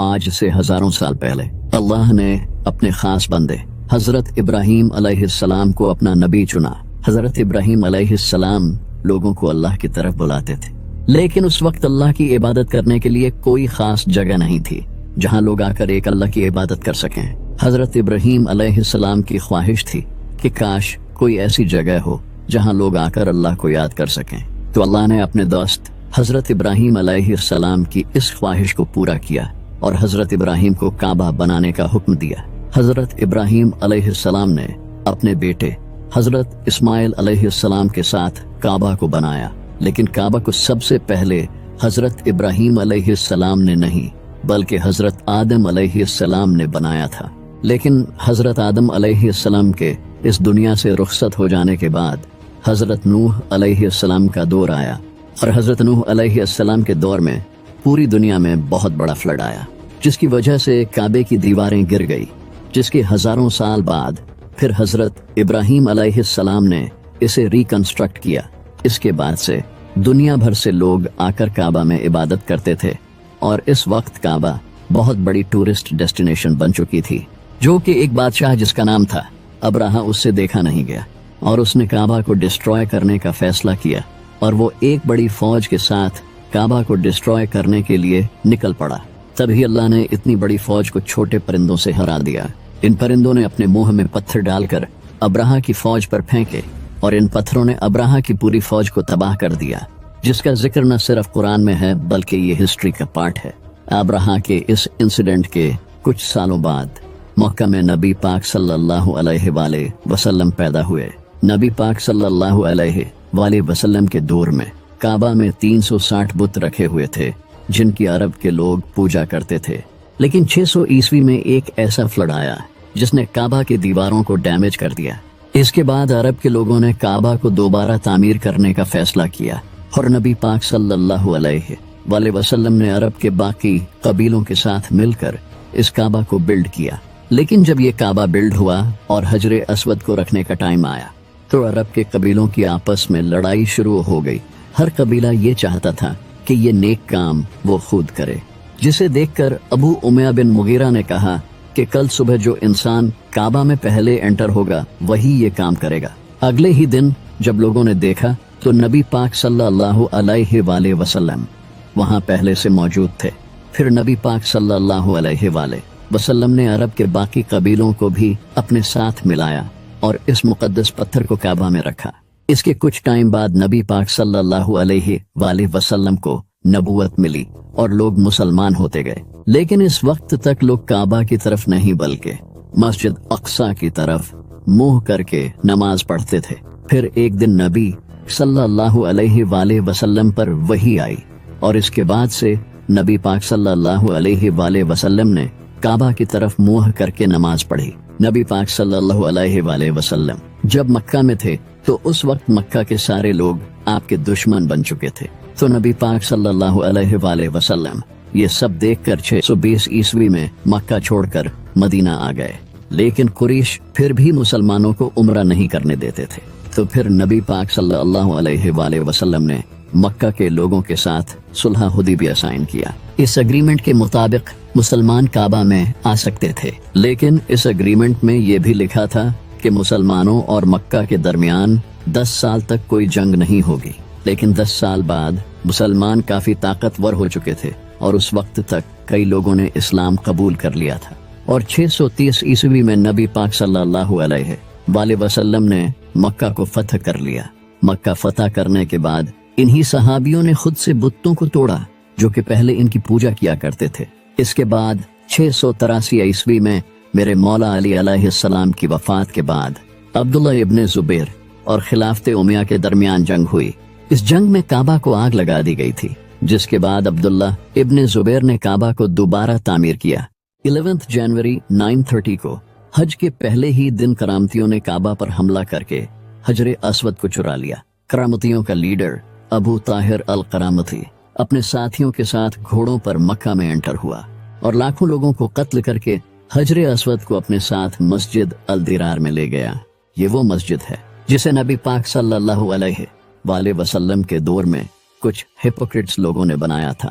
آج سے ہزاروں سال پہلے اللہ نے اپنے خاص بندے حضرت ابراہیم علیہ السلام کو اپنا نبی چنا۔ حضرت ابراہیم علیہ السلام لوگوں کو اللہ کی طرف بلاتے تھے، لیکن اس وقت اللہ کی عبادت کرنے کے لیے کوئی خاص جگہ نہیں تھی جہاں لوگ آ کر ایک اللہ کی عبادت کر سکیں۔ حضرت ابراہیم علیہ السلام کی خواہش تھی کہ کاش کوئی ایسی جگہ ہو جہاں لوگ آ کر اللہ کو یاد کر سکیں، تو اللہ نے اپنے دوست حضرت ابراہیم علیہ السلام کی اس خواہش کو پورا کیا اور حضرت ابراہیم کو کعبہ بنانے کا حکم دیا۔ حضرت ابراہیم علیہ السلام نے اپنے بیٹے حضرت اسماعیل علیہ السلام کے ساتھ کعبہ کو بنایا، لیکن کعبہ کو سب سے پہلے حضرت ابراہیم علیہ السلام نے نہیں بلکہ حضرت آدم علیہ السلام نے بنایا تھا۔ لیکن حضرت آدم علیہ السلام کے اس دنیا سے رخصت ہو جانے کے بعد حضرت نوح علیہ السلام کا دور آیا، اور حضرت نوح علیہ السلام کے دور میں پوری دنیا میں بہت بڑا فلڈ آیا، جس کی وجہ سے کعبے کی دیواریں گر گئی، جس کے ہزاروں سال بعد پھر حضرت ابراہیم علیہ السلام نے اسے ریکنسٹرکٹ کیا۔ اس کے بعد سے دنیا بھر سے لوگ آ کر کعبہ میں عبادت کرتے تھے، اور اس وقت کعبہ بہت بڑی ٹورسٹ ڈیسٹینیشن بن چکی تھی، جو کہ ایک بادشاہ جس کا نام تھا ابراہا اس سے دیکھا نہیں گیا، اور اس نے کعبہ کو ڈسٹروائے کرنے کا فیصلہ کیا، اور وہ ایک بڑی فوج کے ساتھ کعبہ کو ڈسٹروائے کرنے کے لیے نکل پڑا۔ تبھی اللہ نے اتنی بڑی فوج کو چھوٹے پرندوں سے ہرا دیا۔ ان پرندوں نے اپنے منہ میں پتھر ڈال کر ابراہا کی فوج پر پھینکے، اور ان پتھروں نے ابراہا کی پوری فوج کو تباہ کر دیا، جس کا ذکر نہ صرف قرآن میں ہے بلکہ یہ ہسٹری کا پارٹ ہے۔ ابراہا کے اس انسیڈنٹ کے کچھ سالوں بعد مکہ میں نبی پاک صلی اللہ علیہ وآلہ وسلم پیدا ہوئے۔ نبی پاک صلی اللہ علیہ وآلہ وسلم کے دور میں کعبہ میں 360 بت رکھے ہوئے تھے جن کی عرب کے لوگ پوجا کرتے تھے، لیکن 600 عیسوی میں ایک ایسا فلڈ آیا جس نے کعبہ کی دیواروں کو ڈیمیج کر دیا۔ اس کے بعد عرب کے لوگوں نے کعبہ کو دوبارہ تعمیر کرنے کا فیصلہ کیا، اور نبی پاک صلی اللہ علیہ وآلہ وسلم نے عرب کے باقی قبیلوں کے ساتھ مل کر اس کعبہ کو بلڈ کیا۔ لیکن جب یہ کعبہ بلڈ ہوا اور حجر اسود کو رکھنے کا ٹائم آیا تو عرب کے قبیلوں کی آپس میں لڑائی شروع ہو گئی۔ ہر قبیلہ یہ چاہتا تھا کہ یہ نیک کام وہ خود کرے، جسے دیکھ کر ابو امیہ بن مغیرہ نے کہا کہ کل صبح جو انسان کعبہ میں پہلے انٹر ہوگا وہی یہ کام کرے گا۔ اگلے ہی دن جب لوگوں نے دیکھا تو نبی پاک صلی اللہ علیہ وآلہ وسلم وہاں پہلے سے موجود تھے۔ پھر نبی پاک صلی اللہ علیہ وآلہ وسلم نے عرب کے باقی قبیلوں کو بھی اپنے ساتھ ملایا اور اس مقدس پتھر کو کعبہ میں رکھا۔ اس کے کچھ ٹائم بعد نبی پاک صلی اللہ علیہ وآلہ وسلم کو نبوت ملی اور لوگ مسلمان ہوتے گئے، لیکن اس وقت تک لوگ کعبہ کی طرف نہیں بلکہ مسجد اقصی کی طرف منہ کر کے نماز پڑھتے تھے۔ پھر ایک دن نبی صلی اللہ علیہ وآلہ وسلم پر وحی آئی، اور اس کے بعد سے نبی پاک صلی اللہ علیہ وآلہ وسلم نے کعبہ کی طرف منہ کر کے نماز پڑھی۔ نبی پاک صلی اللہ علیہ وآلہ وسلم جب مکہ میں تھے تو اس وقت مکہ کے سارے لوگ آپ کے دشمن بن چکے تھے، تو نبی پاک صلی اللہ علیہ وآلہ وسلم یہ سب دیکھ کر 620 عیسوی میں مکہ چھوڑ کر مدینہ آ گئے، لیکن قریش پھر بھی مسلمانوں کو عمرہ نہیں کرنے دیتے تھے۔ تو پھر نبی پاک صلی اللہ علیہ وآلہ وسلم نے مکہ کے لوگوں کے ساتھ صلح حدیبیہ سائن کیا۔ اس اگریمنٹ کے مطابق مسلمان کعبہ میں آ سکتے تھے، لیکن اس اگریمنٹ میں یہ بھی لکھا تھا کہ مسلمانوں اور مکہ کے درمیان 10 سال تک کوئی جنگ نہیں ہوگی۔ لیکن 10 سال بعد مسلمان کافی طاقتور ہو چکے تھے، اور اس وقت تک کئی لوگوں نے اسلام قبول کر لیا تھا، اور 630 عیسوی میں نبی پاک صلی اللہ علیہ وآلہ وسلم نے مکہ کو فتح کر لیا۔ مکہ فتح کرنے کے بعد انہی صحابیوں نے خود سے بتوں کو توڑا جو کہ پہلے ان کی پوجا کیا کرتے تھے۔ اس کے بعد 683 عیسوی میں میرے مولا علی علیہ السلام کی وفات کے بعد عبداللہ ابن زبیر اور خلافت امیہ کے درمیان جنگ ہوئی۔ اس جنگ میں کعبہ کو آگ لگا دی گئی تھی، جس کے بعد عبداللہ ابن زبیر نے کعبہ کو دوبارہ تعمیر کیا۔ 11 جنوری 930 کو حج کے پہلے ہی دن کرامتیوں نے کعبہ پر حملہ کر کے حجر اسود کو چرا لیا۔ کرامتیوں کا لیڈر ابو طاہر القرامتی اپنے ساتھیوں کے ساتھ گھوڑوں پر مکہ میں انٹر ہوا اور لاکھوں لوگوں کو قتل کر کے حجر اسود کو اپنے ساتھ مسجد الدرار میں لے گیا۔ یہ وہ مسجد ہے جسے نبی پاک صلی اللہ علیہ وآلہ وسلم کے دور میں کچھ ہپوکریٹس لوگوں نے بنایا تھا،